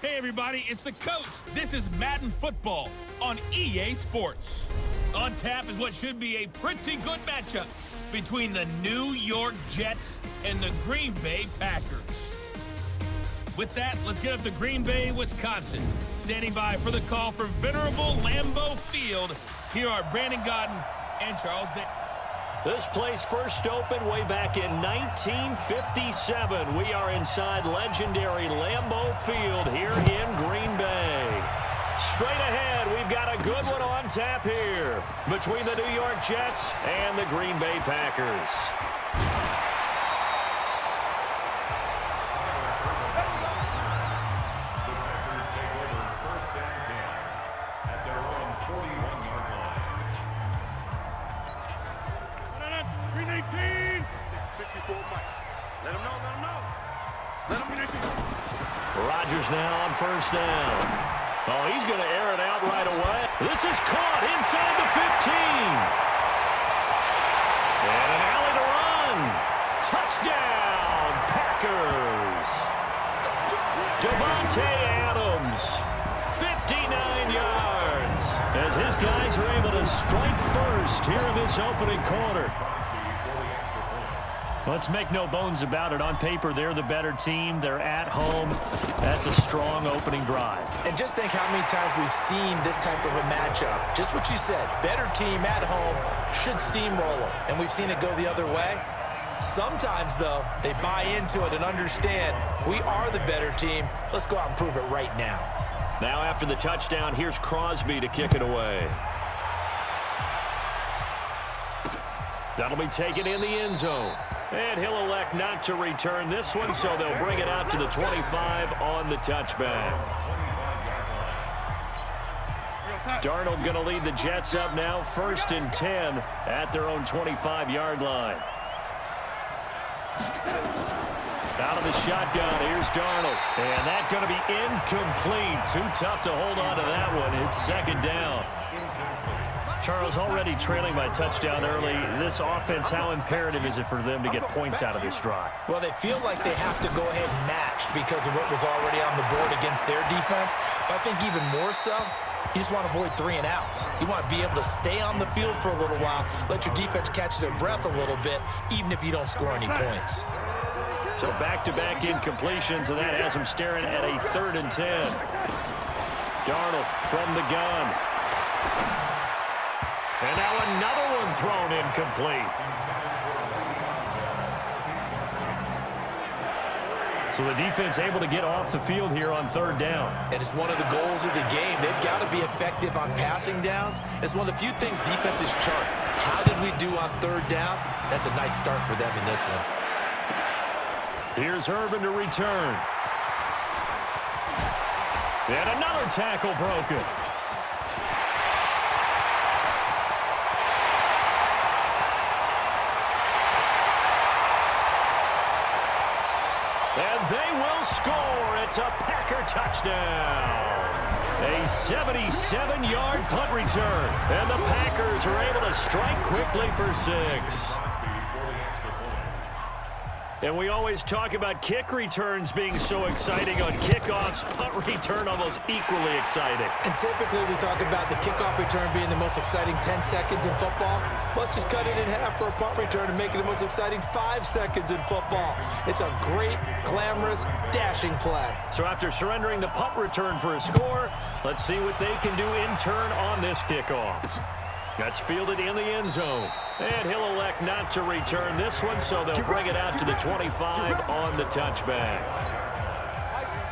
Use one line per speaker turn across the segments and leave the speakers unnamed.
Hey everybody, it's the Coach. This is Madden Football on EA Sports. On tap is what should be a pretty good matchup between the New York Jets and the Green Bay Packers. With that, let's get up to Green Bay, Wisconsin. Standing by for the call from venerable Lambeau Field, here are Brandon Godden and Charles Day.
This place first opened way back in 1957. We are inside legendary Lambeau Field here in Green Bay. Straight ahead, we've got a good one on tap here between the New York Jets and the Green Bay Packers. Rodgers now on first down. Oh, he's going to air it out right away. This is caught inside the 15. And an alley to run. Touchdown, Packers. Davante Adams, 59 yards, as his guys are able to strike first here in this opening quarter. Let's make no bones about it. On paper, they're the better team. They're at home. That's a strong opening drive.
And just think how many times we've seen this type of a matchup. Just what you said, better team at home should steamroll them. And we've seen it go the other way. Sometimes, though, they buy into it and understand we are the better team. Let's go out and prove it right now.
Now after the touchdown, here's Crosby to kick it away. That'll be taken in the end zone. And he'll elect not to return this one, so they'll bring it out to the 25 on the touchback. Darnold going to lead the Jets up now, 1st and 10 at their own 25-yard line. Out of the shotgun, here's Darnold. And that's going to be incomplete. Too tough to hold on to that one. It's 2nd down. Charles, already trailing by touchdown early. This offense, how imperative is it for them to get points out of this drive?
Well, they feel like they have to go ahead and match because of what was already on the board against their defense. But I think even more so, you just want to avoid 3 and outs. You want to be able to stay on the field for a little while, let your defense catch their breath a little bit, even if you don't score any points.
So back-to-back incompletions, and that has them staring at a 3rd and 10. Darnold from the gun. And now another one thrown incomplete. So the defense able to get off the field here on 3rd down.
And it's one of the goals of the game. They've got to be effective on passing downs. It's one of the few things defenses chart. How did we do on 3rd down? That's a nice start for them in this one.
Here's Irvin to return. And another tackle broken. And they will score. It's a Packer touchdown. A 77-yard punt return. And the Packers are able to strike quickly for 6. And we always talk about kick returns being so exciting on kickoffs. Punt return almost equally exciting.
And typically we talk about the kickoff return being the most exciting 10 seconds in football. Let's just cut it in half for a punt return and make it the most exciting 5 seconds in football. It's a great, glamorous, dashing play.
So after surrendering the punt return for a score, let's see what they can do in turn on this kickoff. That's fielded in the end zone. And he'll elect not to return this one, so they'll bring it out to the 25 on the touchback.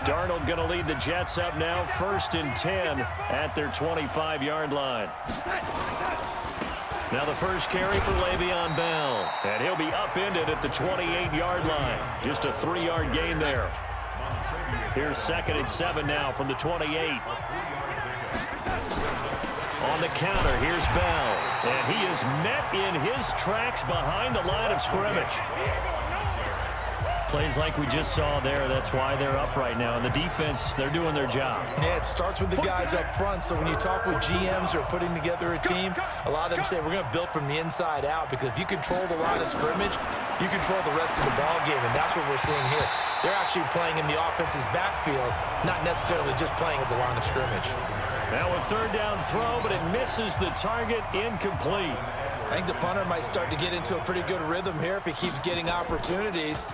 Darnold going to lead the Jets up now, 1st and 10 at their 25-yard line. Now the first carry for Le'Veon Bell. And he'll be upended at the 28-yard line. Just a 3-yard gain there. Here's 2nd and 7 now from the 28. On the counter, here's Bell. And he is met in his tracks behind the line of scrimmage. Plays like we just saw there. That's why they're up right now. And the defense, they're doing their job.
Yeah, it starts with the guys up front. So when you talk with GMs who are putting together a team, a lot of them say we're going to build from the inside out, because if you control the line of scrimmage, you control the rest of the ball game, and that's what we're seeing here. They're actually playing in the offense's backfield, not necessarily just playing at the line of scrimmage.
Now a third down throw, but it misses the target, incomplete.
I think the punter might start to get into a pretty good rhythm here if he keeps getting opportunities.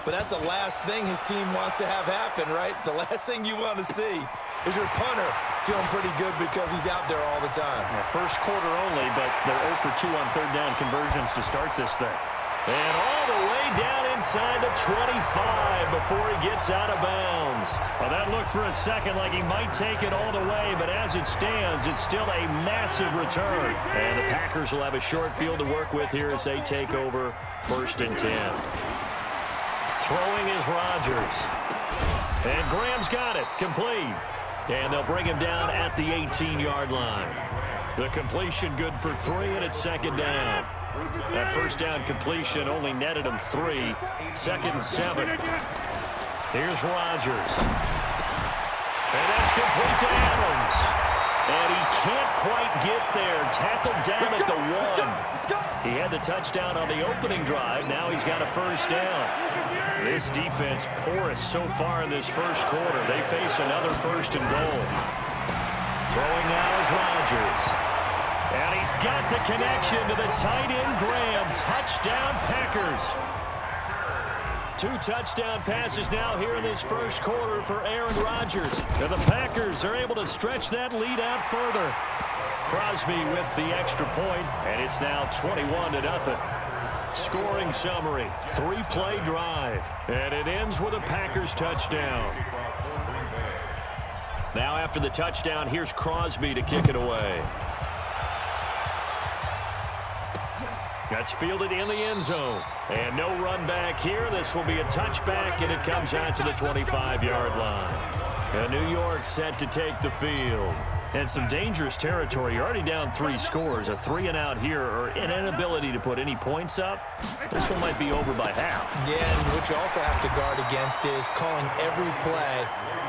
But that's the last thing his team wants to have happen, right? The last thing you want to see is your punter feeling pretty good because he's out there all the time.
First quarter only, but they're 0 for 2 on third down conversions to start this thing. And all the way down inside the 25 before he gets out of bounds. Well, that looked for a second like he might take it all the way, but as it stands, it's still a massive return. And the Packers will have a short field to work with here as they take over 1st and 10. Throwing is Rodgers. And Graham's got it. Complete. And they'll bring him down at the 18-yard line. The completion good for 3, and it's 2nd down. That first down completion only netted him 3. 2nd and 7. Here's Rodgers. And that's complete to Adams. And he can't quite get there. Tackled down at the 1. He had the touchdown on the opening drive. Now he's got a first down. This defense porous so far in this first quarter. They face another 1st and goal. Throwing now is Rodgers. And he's got the connection to the tight end, Graham. Touchdown, Packers. 2 touchdown passes now here in this first quarter for Aaron Rodgers. And the Packers are able to stretch that lead out further. Crosby with the extra point, and it's now 21-0. Scoring summary, 3-play drive, and it ends with a Packers touchdown. Now after the touchdown, here's Crosby to kick it away. That's fielded in the end zone. And no run back here. This will be a touchback, and it comes out to the 25-yard line. And New York set to take the field. And some dangerous territory. You're already down 3 scores. A 3-and-out here, or an inability to put any points up. This one might be over by half.
Yeah, and what you also have to guard against is calling every play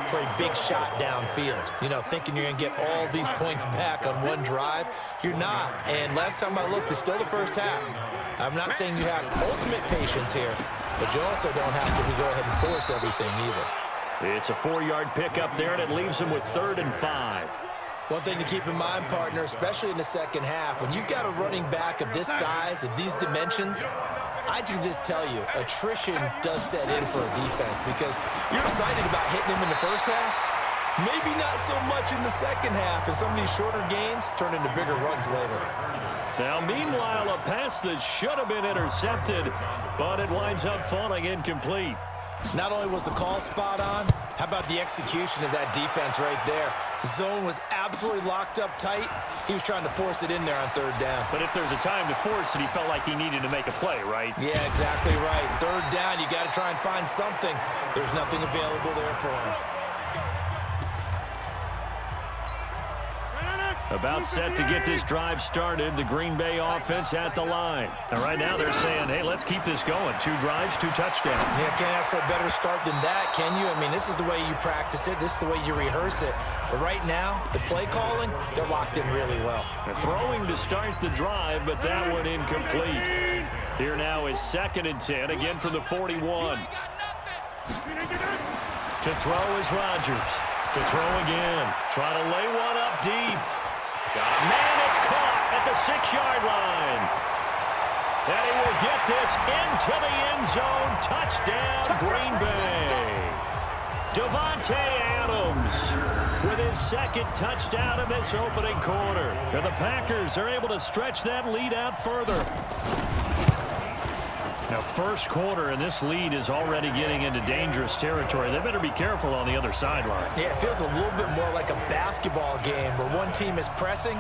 for a big shot downfield. You know, thinking you're going to get all these points back on one drive. You're not. And last time I looked, it's still the first half. I'm not saying you have ultimate patience here, but you also don't have to go ahead and force everything either.
It's a 4-yard pickup there, and it leaves them with 3rd and 5.
One thing to keep in mind, partner, especially in the second half, when you've got a running back of this size, of these dimensions, I can just tell you, attrition does set in for a defense because you're excited about hitting him in the first half, maybe not so much in the second half, and some of these shorter gains turn into bigger runs later.
Now, meanwhile, a pass that should have been intercepted, but it winds up falling incomplete.
Not only was the call spot on, how about the execution of that defense right there? Zone was absolutely locked up tight. He was trying to force it in there on 3rd down.
But if there's a time to force it, he felt like he needed to make a play, right?
Yeah, exactly right. 3rd down, you got to try and find something. There's nothing available there for him.
About set to get this drive started, the Green Bay offense at the line. And right now they're saying, hey, let's keep this going. 2 drives, 2 touchdowns.
Yeah, can't ask for a better start than that, can you? I mean, this is the way you practice it. This is the way you rehearse it. But right now, the play calling, they're locked in really well.
They're throwing to start the drive, but that one incomplete. Here now is 2nd and 10, again from the 41. To throw is Rodgers. To throw again. Try to lay one up deep. Man, it's caught at the 6-yard line. And he will get this into the end zone. Touchdown, Green Bay. Davante Adams with his 2nd touchdown in this opening quarter. And the Packers are able to stretch that lead out further. Now, first quarter, and this lead is already getting into dangerous territory. They better be careful on the other sideline.
Yeah, it feels a little bit more like a basketball game where one team is pressing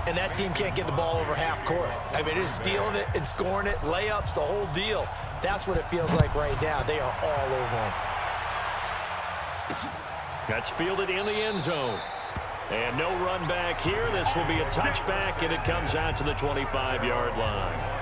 and that team can't get the ball over half court. I mean, they're just stealing it and scoring it, layups, the whole deal. That's what it feels like right now. They are all over them.
That's fielded in the end zone. And no run back here. This will be a touchback, and it comes out to the 25-yard line.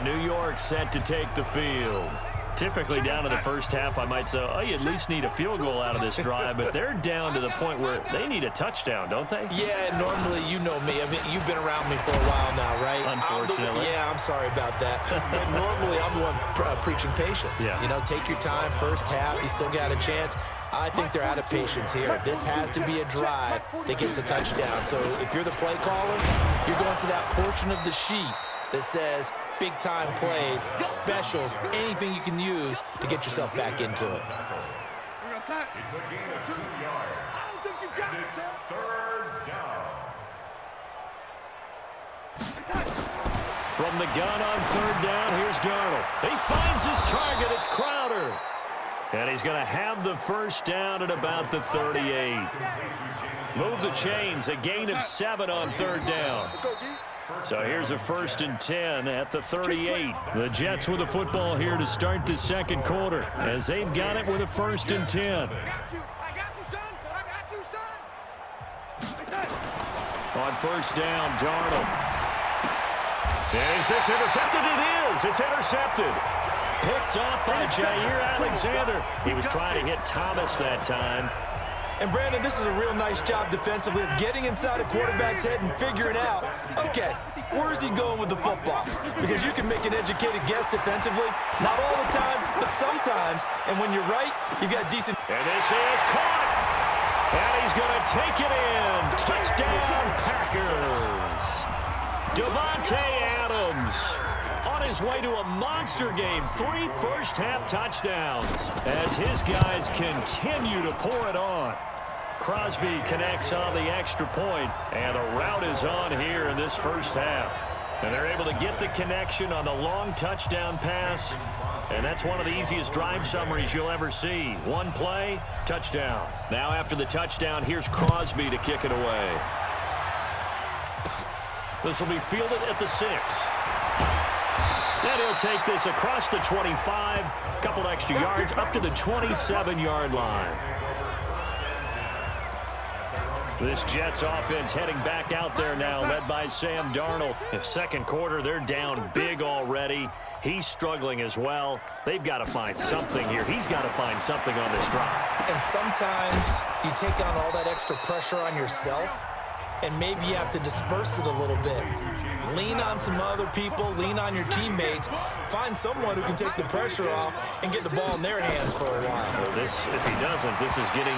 New York set to take the field. Typically down to the first half, I might say, oh, you at least need a field goal out of this drive, but they're down to the point where they need a touchdown, don't they?
Yeah, normally, you know me. I mean, you've been around me for a while now, right?
Unfortunately.
I'm sorry about that. But normally, I'm the one preaching patience.
Yeah.
You know, take your time, first half, you still got a chance. I think they're out of patience here. This has to be a drive that gets a touchdown. So if you're the play caller, you're going to that portion of the sheet that says big-time plays, specials, anything you can use to get yourself back into it.
It's a gain of 2 yards. I don't think you got it, Sam. Third down.
From the gun on third down, here's Darnold. He finds his target. It's Crowder. And he's going to have the first down at about the 38. Move the chains, a gain of 7 on third down. So here's a 1st and 10 at the 38. The Jets with the football here to start the second quarter as they've got it with a 1st and 10.
I got you, son. I got you, son.
On first down, Darnold. Is this intercepted? It is. It's intercepted. Picked up by Jair Alexander. He was trying to hit Thomas that time.
And, Brandon, this is a real nice job defensively of getting inside a quarterback's head and figuring out, okay, where's he going with the football? Because you can make an educated guess defensively, not all the time, but sometimes. And when you're right, you've got decent.
And this is caught. And he's going to take it in. Touchdown, Packers. Davante Adams on his way to a monster game. 3 first-half touchdowns as his guys continue to pour it on. Crosby connects on the extra point, and a rout is on here in this first half. And they're able to get the connection on the long touchdown pass, and that's one of the easiest drive summaries you'll ever see. One play, touchdown. Now after the touchdown, here's Crosby to kick it away. This will be fielded at the 6. And he'll take this across the 25, a couple extra yards up to the 27-yard line. This Jets offense heading back out there now, led by Sam Darnold. In second quarter, they're down big already. He's struggling as well. They've got to find something here. He's got to find something on this drive.
And sometimes you take on all that extra pressure on yourself, and maybe you have to disperse it a little bit. Lean on some other people, lean on your teammates, find someone who can take the pressure off and get the ball in their hands for a while.
Well, this, if he doesn't, this is getting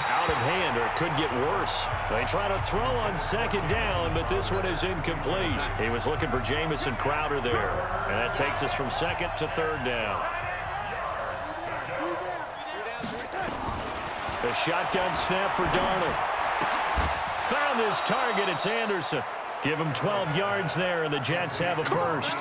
out of hand, or it could get worse. They try to throw on second down, but this one is incomplete. He was looking for Jamison Crowder there, and that takes us from second to third down. The shotgun snap for Darnold. Found his target. It's Anderson. Give him 12 yards there, and the Jets have a first.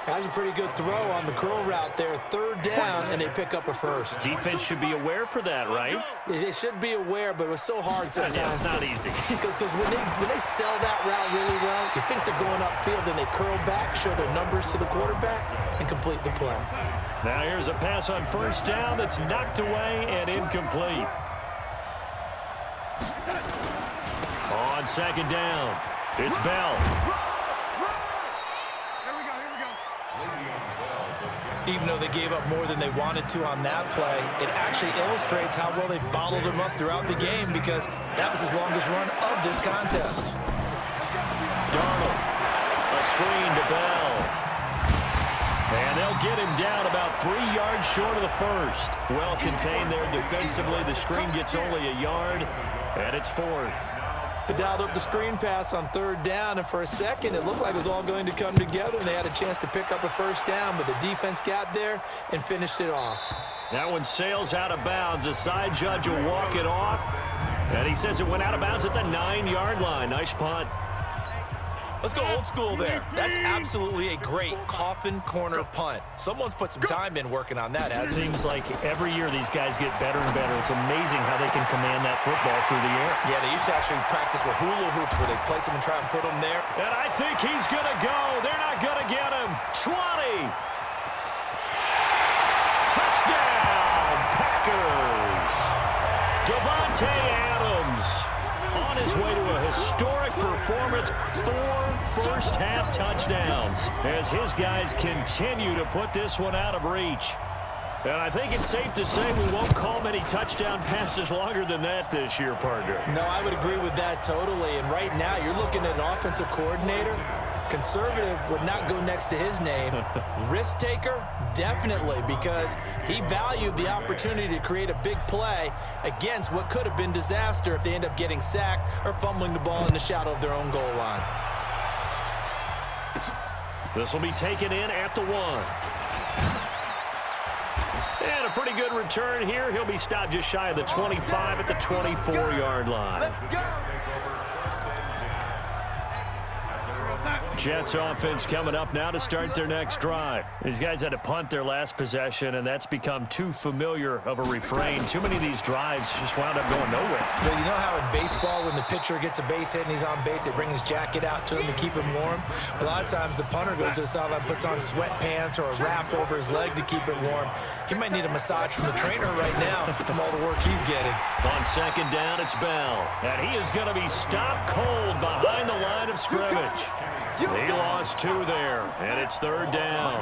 That's a pretty good throw on the curl route there. Third down, and they pick up a first.
Defense should be aware for that, right?
They should be aware, but it was so hard sometimes.
Yeah, it's not easy.
Because when they sell that route really well, you think they're going upfield, then they curl back, show their numbers to the quarterback, and complete the play.
Now here's a pass on first down that's knocked away and incomplete. On second down, it's Bell.
Even though they gave up more than they wanted to on that play, it actually illustrates how well they've bottled him up throughout the game, because that was his longest run of this contest.
Darnold, a screen to Bell. And they'll get him down about 3 yards short of the first. Well contained there defensively. The screen gets only a yard, and it's fourth.
They dialed up the screen pass on third down, and for a second, it looked like it was all going to come together, and they had a chance to pick up a first down, but the defense got there and finished it off.
That one sails out of bounds. The side judge will walk it off, and he says it went out of bounds at the 9-yard line. Nice punt.
Let's go old school there. That's absolutely a great coffin corner punt. Someone's put some time in working on that, hasn't it?
Seems like every year these guys get better and better. It's amazing how they can command that football through the air.
Yeah, they used to actually practice with hula hoops where they place them and try and put them there.
And I think he's going to go. They're not going to get him. 20. Touchdown, Packers. Davante Adams on his way to a historic performance, 4 first-half touchdowns, as his guys continue to put this one out of reach. And I think it's safe to say we won't call many touchdown passes longer than that this year, partner.
No, I would agree with that totally. And right now, you're looking at an offensive coordinator. Conservative would not go next to his name. Risk taker, definitely, because he valued the opportunity to create a big play against what could have been disaster if they end up getting sacked or fumbling the ball in the shadow of their own goal line.
This will be taken in at the 1. And a pretty good return here. He'll be stopped just shy of the 25 at the 24-yard line. Jets offense coming up now to start their next drive. These guys had to punt their last possession, and that's become too familiar of a refrain. Too many of these drives just wound up going nowhere.
Well, you know how in baseball, when the pitcher gets a base hit and he's on base, they bring his jacket out to him to keep him warm? A lot of times the punter goes to the sideline, puts on sweatpants or a wrap over his leg to keep it warm. He might need a massage from the trainer right now from all the work he's getting.
On second down, it's Bell. And he is going to be stopped cold behind the line of scrimmage. He lost 2 there, and it's 3rd down.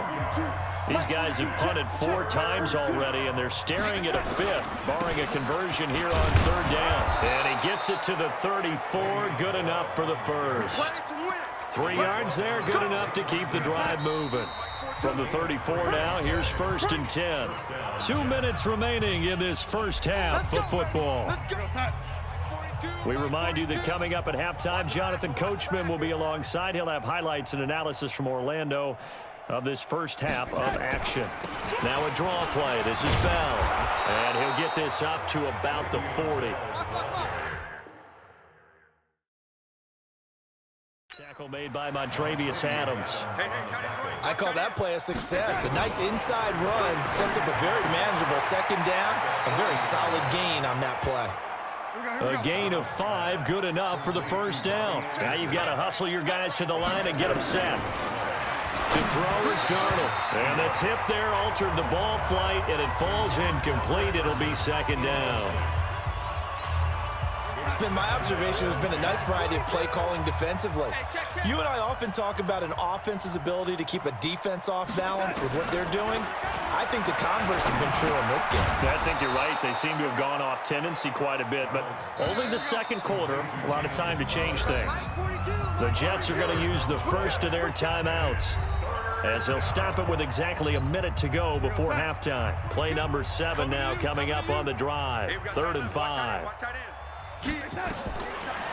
These guys have punted 4 times already, and they're staring at a 5th, barring a conversion here on 3rd down. And he gets it to the 34, good enough for the first. 3 yards there, good enough to keep the drive moving. From the 34 now, here's 1st and 10. 2 minutes remaining in this first half of football. We remind you that coming up at halftime, Jonathan Coachman will be alongside. He'll have highlights and analysis from Orlando of this first half of action. Now a draw play. This is Bell. And he'll get this up to about the 40. Tackle made by Montravius Adams.
I call that play a success. A nice inside run sets up a very manageable 2nd down. A very solid gain on that play.
A gain of 5, good enough for the 1st down. Now you've got to hustle your guys to the line and get them set. To throw is Darnold. And the tip there altered the ball flight, and it falls incomplete. It'll be 2nd down.
It's been my observation there's been a nice variety of play calling defensively. You and I often talk about an offense's ability to keep a defense off balance with what they're doing. I think the converse has been true in this game.
I think you're right. They seem to have gone off tendency quite a bit, but only the 2nd quarter, a lot of time to change things. The Jets are going to use the first of their timeouts, as they'll stop it with exactly a minute to go before halftime. Play number 7 now coming up on the drive. 3rd and 5.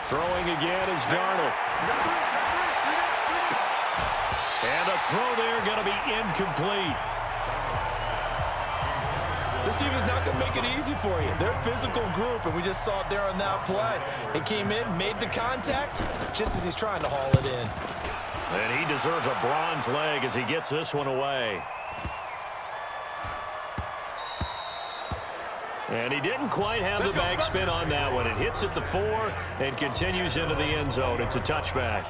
Throwing again is Darnold. And the throw there going to be incomplete.
This team is not going to make it easy for you. They're a physical group, and we just saw it there on that play. He came in, made the contact, just as he's trying to haul it in.
And he deserves a bronze leg as he gets this one away. And he didn't quite have the backspin on that one. It hits at the 4 and continues into the end zone. It's a touchback.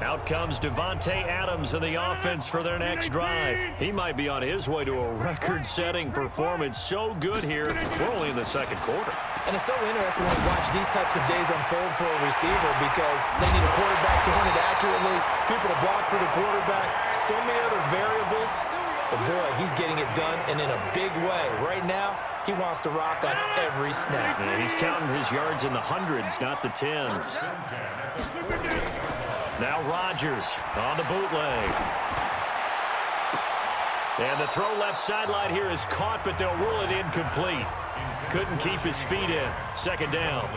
Out comes Devontae Adams in the offense for their next drive. He might be on his way to a record-setting performance. So good here. We're only in the 2nd quarter.
And it's so interesting when you watch these types of days unfold for a receiver, because they need a quarterback to run it accurately, people to block for the quarterback, so many other variables. But, boy, he's getting it done, and in a big way. Right now, he wants to rock on every snap.
And he's counting his yards in the hundreds, not the tens. Now Rodgers on the bootleg. And the throw left sideline here is caught, but they'll rule it incomplete. Couldn't keep his feet in. 2nd down.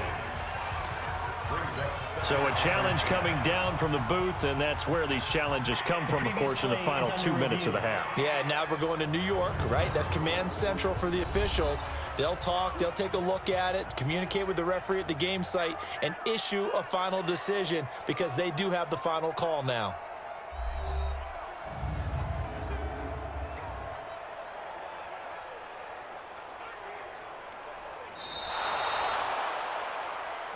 So a challenge coming down from the booth, and that's where these challenges come from, of course, in the final 2 minutes of the half.
Yeah, now we're going to New York, right? That's command central for the officials. They'll talk, they'll take a look at it, communicate with the referee at the game site, and issue a final decision, because they do have the final call now.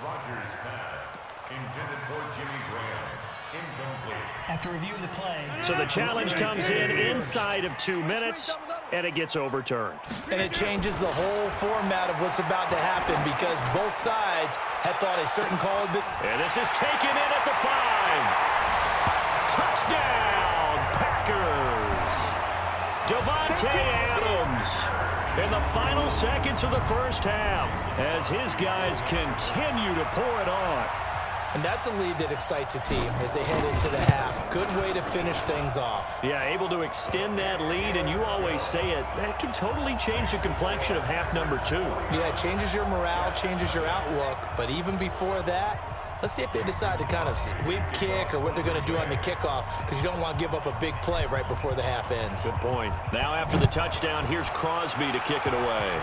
Rodgers pass intended for Jimmy Graham. Incomplete.
After review of the play.
So the challenge comes in inside of 2 minutes, and it gets overturned.
And it changes the whole format of what's about to happen because both sides had thought a certain call had been...
And this is taken in at the 5. Touchdown, Packers. Davante Adams in the final seconds of the first half as his guys continue to pour it on.
And that's a lead that excites a team as they head into the half. Good way to finish things off.
Yeah, able to extend that lead, and you always say it, that can totally change the complexion of half number 2.
Yeah, it changes your morale, changes your outlook. But even before that, let's see if they decide to kind of squib kick or what they're going to do on the kickoff because you don't want to give up a big play right before the half ends.
Good point. Now after the touchdown, here's Crosby to kick it away.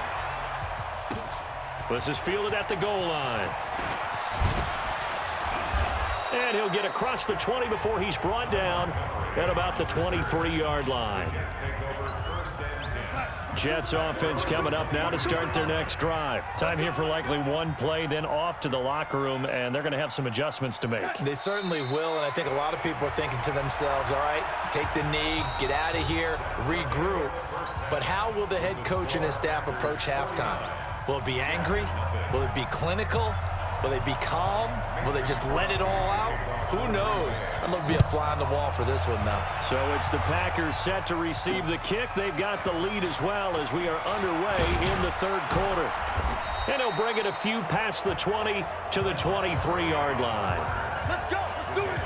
This is fielded at the goal line. And he'll get across the 20 before he's brought down at about the 23-yard line. Jets offense coming up now to start their next drive. Time here for likely one play, then off to the locker room, and they're going to have some adjustments to make.
They certainly will, and I think a lot of people are thinking to themselves, all right, take the knee, get out of here, regroup. But how will the head coach and his staff approach halftime? Will it be angry? Will it be clinical? Will they be calm? Will they just let it all out? Who knows? I'd love to be a fly on the wall for this one, though.
So it's the Packers set to receive the kick. They've got the lead as well as we are underway in the third quarter. And he'll bring it a few past the 20 to the 23-yard line.
Let's go. Let's do it.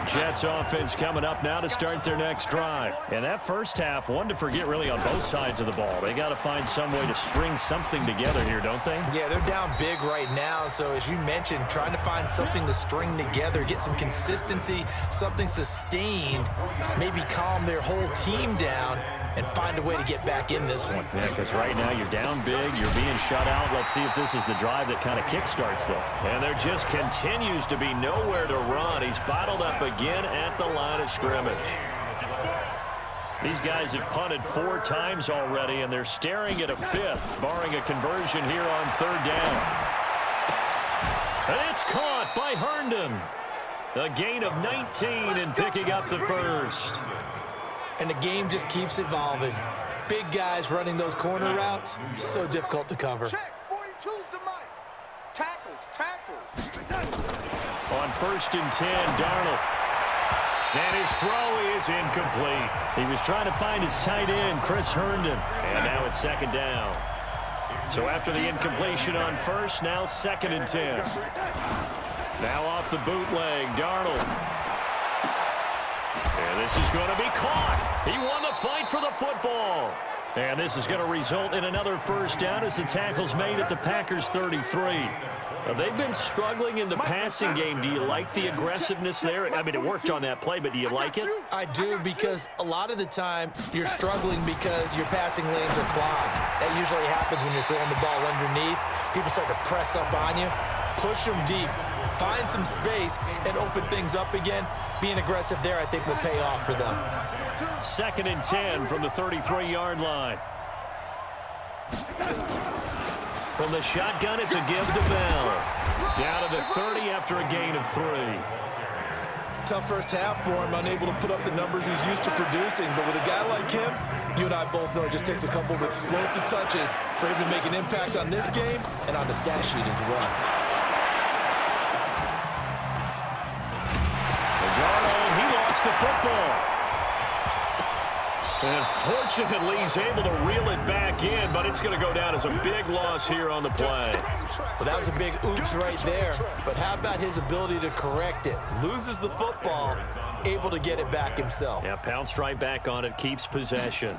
Jets offense coming up now to start their next drive. And that first half, one to forget really on both sides of the ball. They got to find some way to string something together here, don't they?
Yeah, they're down big right now. So as you mentioned, trying to find something to string together, get some consistency, something sustained, maybe calm their whole team down and find a way to get back in this one.
Yeah, because right now you're down big, you're being shut out. Let's see if this is the drive that kind of kickstarts them. And there just continues to be nowhere to run. He's bottled up again at the line of scrimmage. These guys have punted 4 times already, and they're staring at a 5th, barring a conversion here on 3rd down. And it's caught by Herndon. A gain of 19 and picking up the first.
And the game just keeps evolving. Big guys running those corner routes, so difficult to cover.
Check. 42's the mic. Tackles.
On 1st and 10, Darnold. And his throw is incomplete. He was trying to find his tight end, Chris Herndon. And now it's 2nd down. So after the incompletion on 1st, now 2nd and 10. Now off the bootleg, Darnold. And this is going to be caught. He won the fight for the football. And this is going to result in another 1st down as the tackle's made at the Packers 33. They've been struggling in the passing game. Do you like the aggressiveness there? I mean, it worked on that play, but do you like it?
I do, because a lot of the time you're struggling because your passing lanes are clogged. That usually happens when you're throwing the ball underneath. People start to press up on you. Push them deep. Find some space and open things up again. Being aggressive there, I think, will pay off for them.
2nd and 10 from the 33-yard line. From the shotgun, it's a give to Bell. Down to the 30 after a gain of 3.
Tough first half for him, unable to put up the numbers he's used to producing. But with a guy like him, you and I both know it just takes a couple of explosive touches for him to make an impact on this game and on the stat sheet as well.
Darnold, he lost the football. And fortunately, he's able to reel it back in, but it's going to go down as a big loss here on the play.
Well, that was a big oops right there. But how about his ability to correct it? Loses the football, able to get it back himself.
Yeah, pounced right back on it, keeps possession.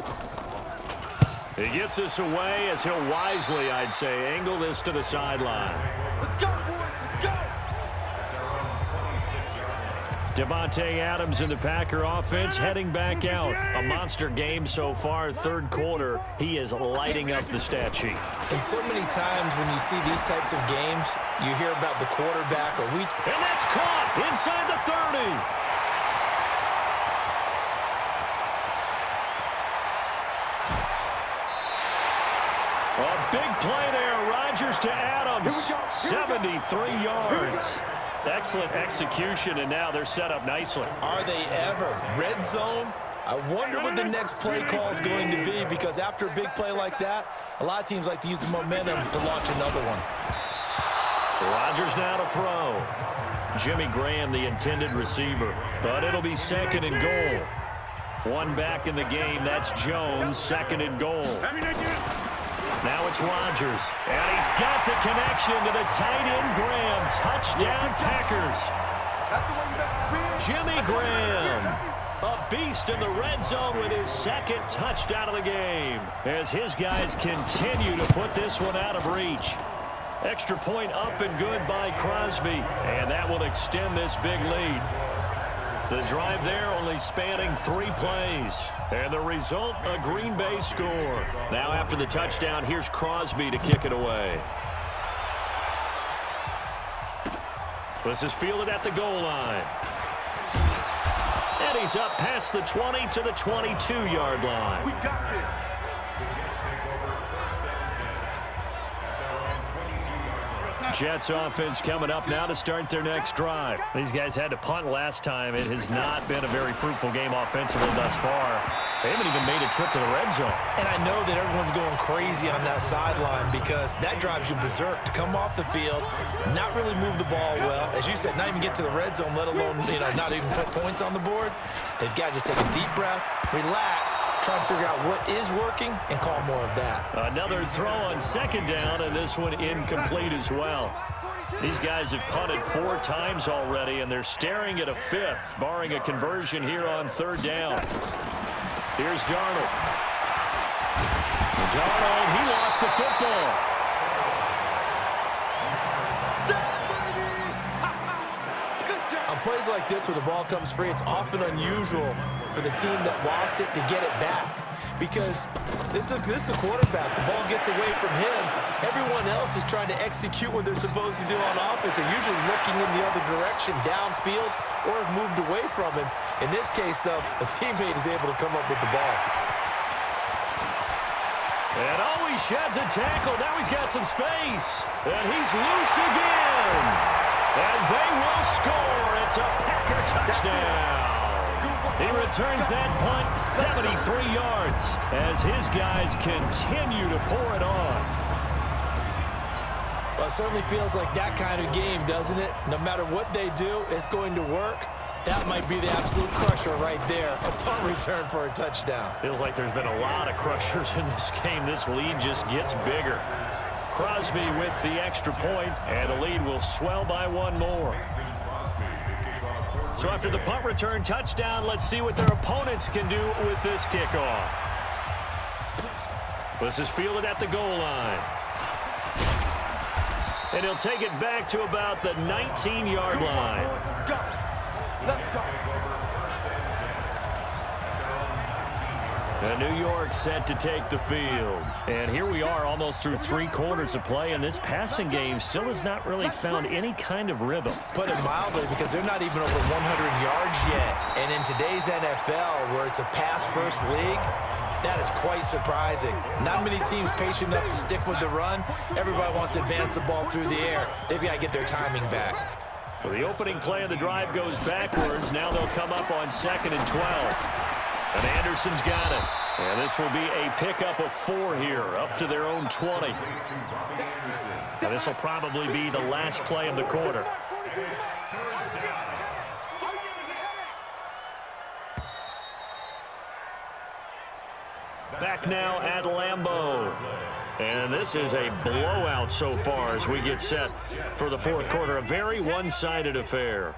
He gets this away as he'll wisely, I'd say, angle this to the sideline.
Let's go, boys. Let's go.
Davante Adams in the Packer offense heading back out. A monster game so far, 3rd quarter. He is lighting up the stat sheet.
And so many times when you see these types of games, you hear about the quarterback or
And that's caught inside the 30.
A big play there. Rodgers to Adams.
73 yards. Excellent execution, and now they're set up nicely.
Are they ever? Red zone? I wonder what the next play call is going to be, because after a big play like that, a lot of teams like to use the momentum to launch another one.
Rodgers now to throw. Jimmy Graham, the intended receiver, but it'll be 2nd and goal. One back in the game. That's Jones, 2nd and goal. Now it's Rodgers, and he's got the connection to the tight end Graham. Touchdown Packers. Jimmy Graham, a beast in the red zone with his 2nd touchdown of the game, as his guys continue to put this one out of reach. Extra point up and good by Crosby, and that will extend this big lead. The drive there only spanning 3 plays. And the result, a Green Bay score. Now after the touchdown, here's Crosby to kick it away. This is fielded at the goal line. And he's up past the 20 to the 22-yard line.
We got this.
Jets offense coming up now to start their next drive. These guys had to punt last time. It has not been a very fruitful game offensively thus far. They haven't even made a trip to the red zone. And I know that everyone's going crazy on that sideline because that drives you berserk to come off the field, not really move the ball well. As you said, not even get to the red zone, let alone, not even put points on the board. They've got to just take a deep breath, relax, try and figure out what is working, and call more of that. Another throw on 2nd down, and this one incomplete as well. These guys have punted 4 times already, and they're staring at a 5th, barring a conversion here on 3rd down. Here's Darnold. Darnold, he lost the football. On plays like this where the ball comes free, it's often unusual for the team that lost it to get it back, because this is a quarterback. The ball gets away from him. Everyone else is trying to execute what they're supposed to do on offense. They're usually looking in the other direction, downfield, or have moved away from him. In this case, though, a teammate is able to come up with the ball. And he sheds a tackle. Now he's got some space. And he's loose again. And they will score. It's a Packer touchdown. He returns that punt 73 yards as his guys continue to pour it on. Well, it certainly feels like that kind of game, doesn't it? No matter what they do, it's going to work. That might be the absolute crusher right there. A punt return for a touchdown. Feels like there's been a lot of crushers in this game. This lead just gets bigger. Crosby with the extra point, and the lead will swell by 1 more. So after the punt return touchdown, let's see what their opponents can do with this kickoff. This is fielded at the goal line. And he'll take it back to about the 19-yard line.
Let's go. Let's go.
New York set to take the field. And here we are almost through 3 quarters of play, and this passing game still has not really found any kind of rhythm.
Put it mildly, because they're not even over 100 yards yet. And in today's NFL, where it's a pass-first league, that is quite surprising. Not many teams patient enough to stick with the run. Everybody wants to advance the ball through the air. They've got to get their timing back.
So the opening play of the drive goes backwards. Now they'll come up on 2nd and 12. And Anderson's got it. And this will be a pickup of 4 here, up to their own 20. And this will probably be the last play of the quarter. Back now at Lambeau. And this is a blowout so far as we get set for the 4th quarter. A very one-sided affair.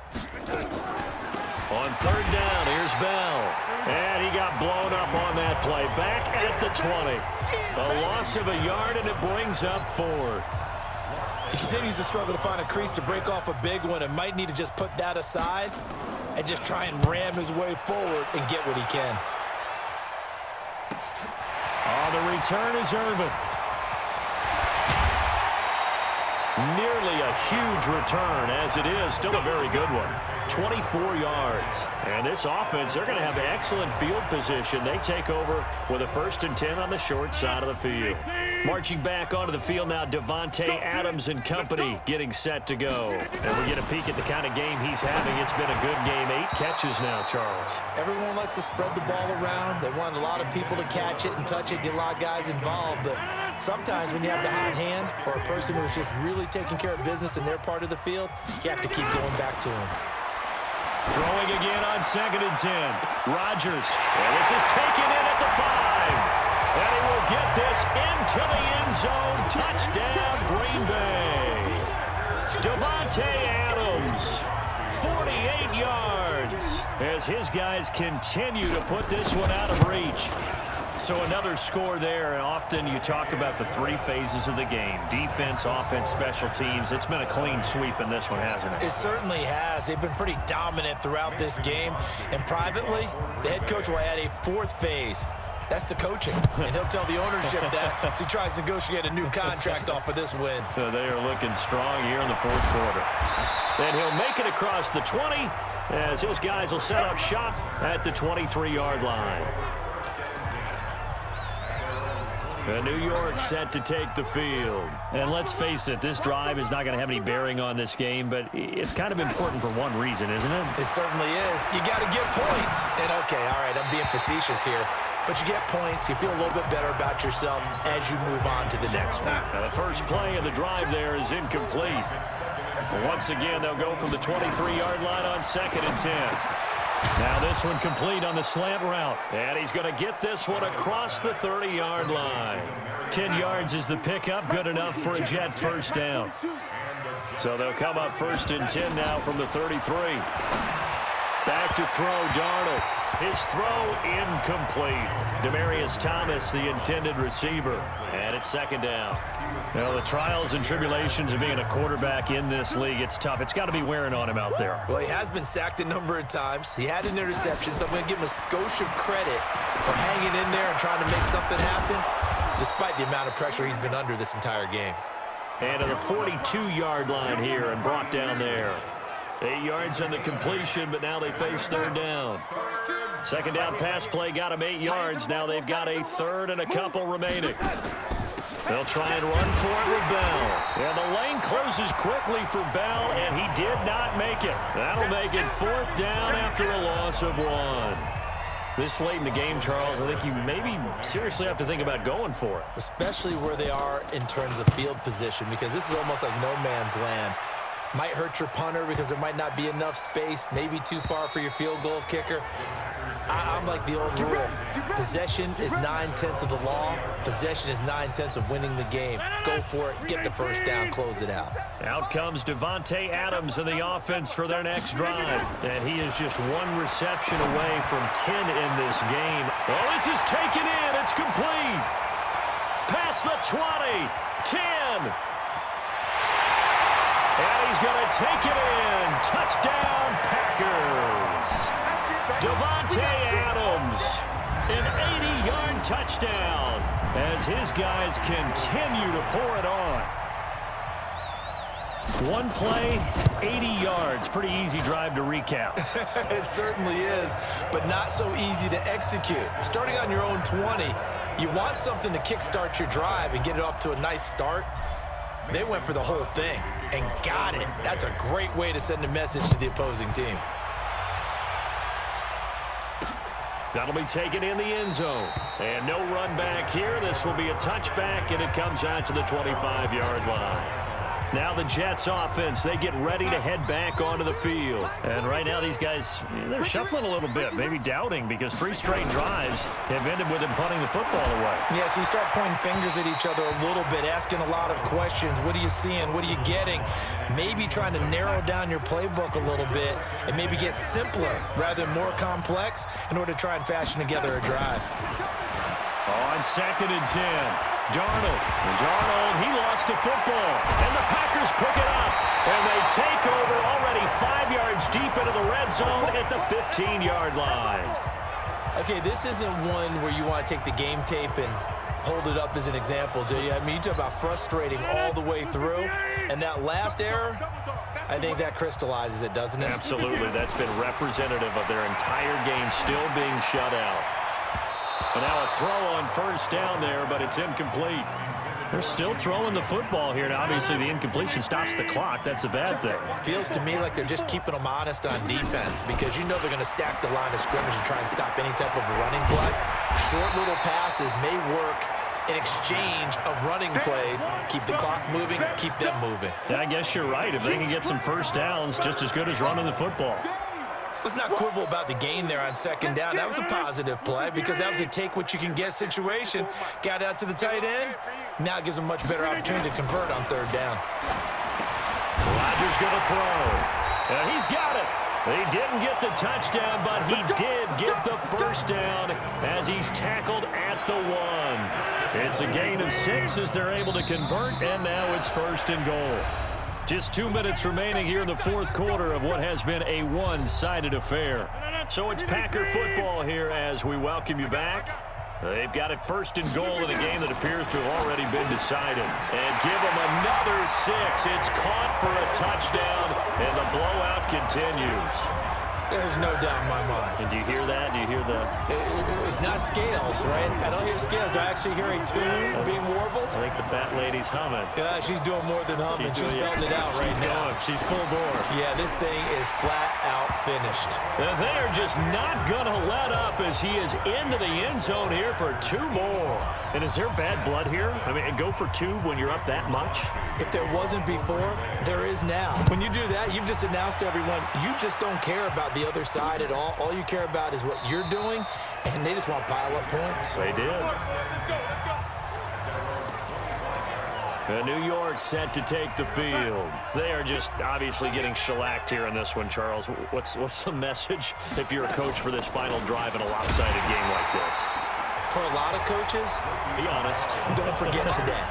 On 3rd down, here's Bell. And he got blown up on that play. Back at the 20. A loss of a yard, and it brings up 4th.
He continues to struggle to find a crease to break off a big one, and might need to just put that aside and just try and ram his way forward and get what he can.
Oh, the return is Irvin. Nearly a huge return, as it is still a very good one. 24 yards. And this offense, they're going to have excellent field position. They take over with a 1st and 10 on the short side of the field. Marching back onto the field now, Davante Adams and company getting set to go. And we get a peek at the kind of game he's having. It's been a good game. 8 catches now, Charles.
Everyone likes to spread the ball around. They want a lot of people to catch it and touch it, get a lot of guys involved. But sometimes when you have the hot hand or a person who's just really taking care of business in their part of the field, you have to keep going back to him.
Throwing again on 2nd and 10. Rodgers. And this is taken in at the 5. And he will get this into the end zone. Touchdown, Green Bay. Davante Adams, 48 yards, as his guys continue to put this one out of reach. So another score there, and often you talk about the 3 phases of the game: defense, offense, special teams. It's been a clean sweep in this one, hasn't it?
It certainly has. They've been pretty dominant throughout this game. And privately, the head coach will add a 4th phase. That's the coaching. And he'll tell the ownership that as he tries to negotiate a new contract off of this win.
They are looking strong here in the 4th quarter. And he'll make it across the 20 as his guys will set up shop at the 23-yard line. New York set to take the field. And let's face it, this drive is not going to have any bearing on this game, but it's kind of important for one reason, isn't it?
It certainly is. You got to get points. And, okay, all right, I'm being facetious here. But you get points, you feel a little bit better about yourself as you move on to the next one.
Now the first play of the drive there is incomplete. Once again, they'll go from the 23-yard line on 2nd and 10. Now this one complete on the slant route. And he's going to get this one across the 30-yard line. 10 yards is the pickup. Good enough for a Jet 1st down. So they'll come up 1st and 10 now from the 33. Back to throw, Darnold. His throw incomplete. Demaryius Thomas, the intended receiver. And it's 2nd down. Now, the trials and tribulations of being a quarterback in this league, it's tough. It's got to be wearing on him out there.
Well, he has been sacked a number of times. He had an interception, so I'm going to give him a skosh of credit for hanging in there and trying to make something happen, despite the amount of pressure he's been under this entire game.
And to the 42-yard line here and brought down there. 8 yards on the completion, but now they face 3rd down. 2nd down pass play got him 8 yards. Now they've got a 3rd and a couple remaining. They'll try and run for it with Bell. And the lane closes quickly for Bell, and he did not make it. That'll make it 4th down after a loss of 1. This late in the game, Charles, I think you maybe seriously have to think about going for it.
Especially where they are in terms of field position, because this is almost like no man's land. Might hurt your punter because there might not be enough space, maybe too far for your field goal kicker. I'm like the old rule. Possession is 9/10 of the law. Possession is 9/10 of winning the game. Go for it. Get the 1st down. Close it out.
Out comes Davante Adams in the offense for their next drive. And he is just 1 reception away from 10 in this game. Well, this is taken in. It's complete. Past the 20. 10. And he's going to take it in. Touchdown, Packers. Davante Adams, an 80-yard touchdown as his guys continue to pour it on. 1 play, 80 yards. Pretty easy drive to recap.
It certainly is, but not so easy to execute. Starting on your own 20, you want something to kickstart your drive and get it off to a nice start. They went for the whole thing and got it. That's a great way to send a message to the opposing team.
That'll be taken in the end zone. And no run back here. This will be a touchback, and it comes out to the 25-yard line. Now the Jets offense, they get ready to head back onto the field. And right now these guys, they're shuffling a little bit, maybe doubting, because 3 straight drives have ended with them punting the football away.
Yeah, so you start pointing fingers at each other a little bit, asking a lot of questions. What are you seeing? What are you getting? Maybe trying to narrow down your playbook a little bit and maybe get simpler rather than more complex in order to try and fashion together a drive.
On 2nd and 10, Darnold, he lost the football, and the Packers pick it up, and they take over already 5 yards deep into the red zone at the 15-yard line.
Okay, this isn't one where you want to take the game tape and hold it up as an example, do you? I mean, you talk about frustrating all the way through, and that last error, I think that crystallizes it, doesn't it?
Absolutely. That's been representative of their entire game still being shut out. And now a throw on first down there, but it's incomplete. They're still throwing the football here, and obviously the incompletion stops the clock. That's a bad thing.
Feels to me like they're just keeping them honest on defense because you know they're going to stack the line of scrimmage and try and stop any type of a running play. Short little passes may work in exchange of running plays. Keep the clock moving, keep them moving.
I guess you're right. If they can get some first downs, just as good as running the football.
Let's not quibble about the gain there on second down. That was a positive play because that was a take-what-you-can-get situation. Got out to the tight end. Now it gives them a much better opportunity to convert on third down.
Rodgers going to throw. And he's got it. He didn't get the touchdown, but he did get the first down as he's tackled at the 1. It's a gain of 6 as they're able to convert, and now it's first and goal. Just 2 minutes remaining here in the fourth quarter of what has been a one-sided affair. So it's Packer football here as we welcome you back. They've got it first and goal in a game that appears to have already been decided. And give them another 6. It's caught for a touchdown, and the blowout continues.
There's no doubt in my mind.
And do you hear that? Do you hear that?
It's not scales, right? I don't hear scales. Do I actually hear a tune being warbled?
I think the fat lady's humming.
Yeah, she's doing more than humming. She's belting it out right now.
She's full bore.
Yeah, this thing is flat out finished.
And they are just not going to let up as he is into the end zone here for 2 more. And is there bad blood here? I mean, go for 2 when you're up that much?
If there wasn't before, there is now. When you do that, you've just announced to everyone, you just don't care about the other side at all. All you care about is what you're doing, and they just want to pile up points.
They did. New York set to take the field. They are just obviously getting shellacked here in this one, Charles. What's the message if you're a coach for this final drive in a lopsided game like this?
For a lot of coaches,
be honest.
Don't forget today.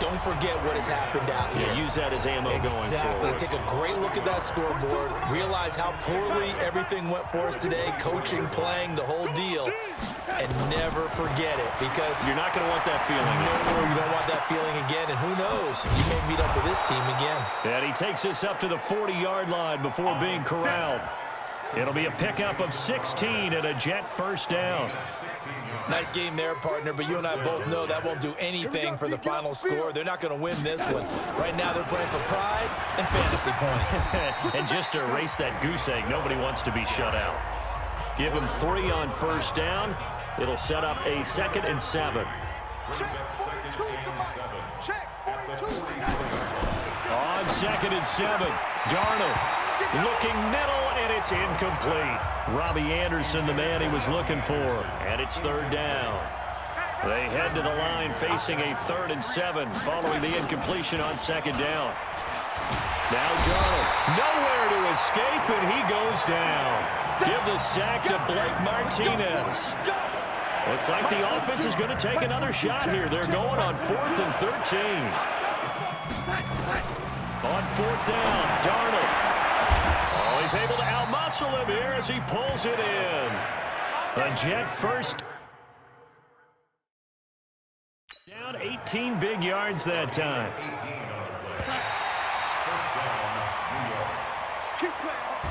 Don't forget what has happened out here.
Yeah, use that as ammo going forward.
Exactly. Take a great look at that scoreboard. Realize how poorly everything went for us today. Coaching, playing, the whole deal. And never forget it because
you're not going to want that feeling.
No, you don't want that feeling again. And who knows? You may meet up with this team again.
And he takes us up to the 40-yard line before being corralled. It'll be a pickup of 16 and a Jet first down.
Nice game there, partner, but you and I both know that won't do anything for the final score. They're not going to win this one. Right now, they're playing for pride and fantasy points.
And just to erase that goose egg, nobody wants to be shut out. Give them 3 on first down. It'll set up a 2nd and 7.
Check 42. Check 42.
On 2nd and 7, Darnold looking middle, and it's incomplete. Robbie Anderson, the man he was looking for, and it's 3rd down. They head to the line facing a 3rd and 7 following the incompletion on 2nd down. Now Darnold, nowhere to escape, and he goes down. Give the sack to Blake Martinez. Looks like the offense is going to take another shot here. They're going on 4th and 13. On 4th down, Darnold. Oh, he's able to outmuscle him here as he pulls it in. A Jet first. Down 18 big yards that time.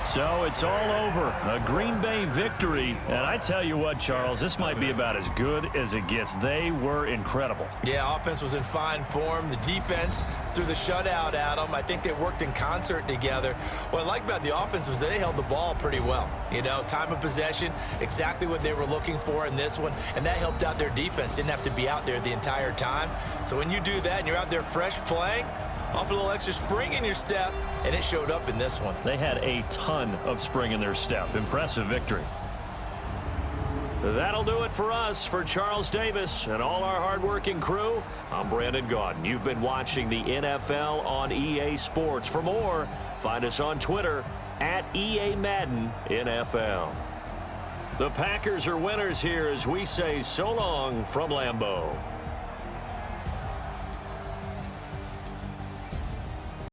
So it's all over. A Green Bay victory. And I tell you what, Charles, this might be about as good as it gets. They were incredible.
Yeah, offense was in fine form. The defense threw the shutout at them. I think they worked in concert together. What I like about the offense was they held the ball pretty well. You know, time of possession, exactly what they were looking for in this one. And that helped out their defense. Didn't have to be out there the entire time. So when you do that and you're out there fresh playing, off a little extra spring in your step, and it showed up in this one.
They had a ton of spring in their step. Impressive victory. That'll do it for us. For Charles Davis and all our hardworking crew, I'm Brandon Gaudin. You've been watching the NFL on EA Sports. For more, find us on Twitter at EA Madden NFL. The Packers are winners here as we say so long from Lambeau.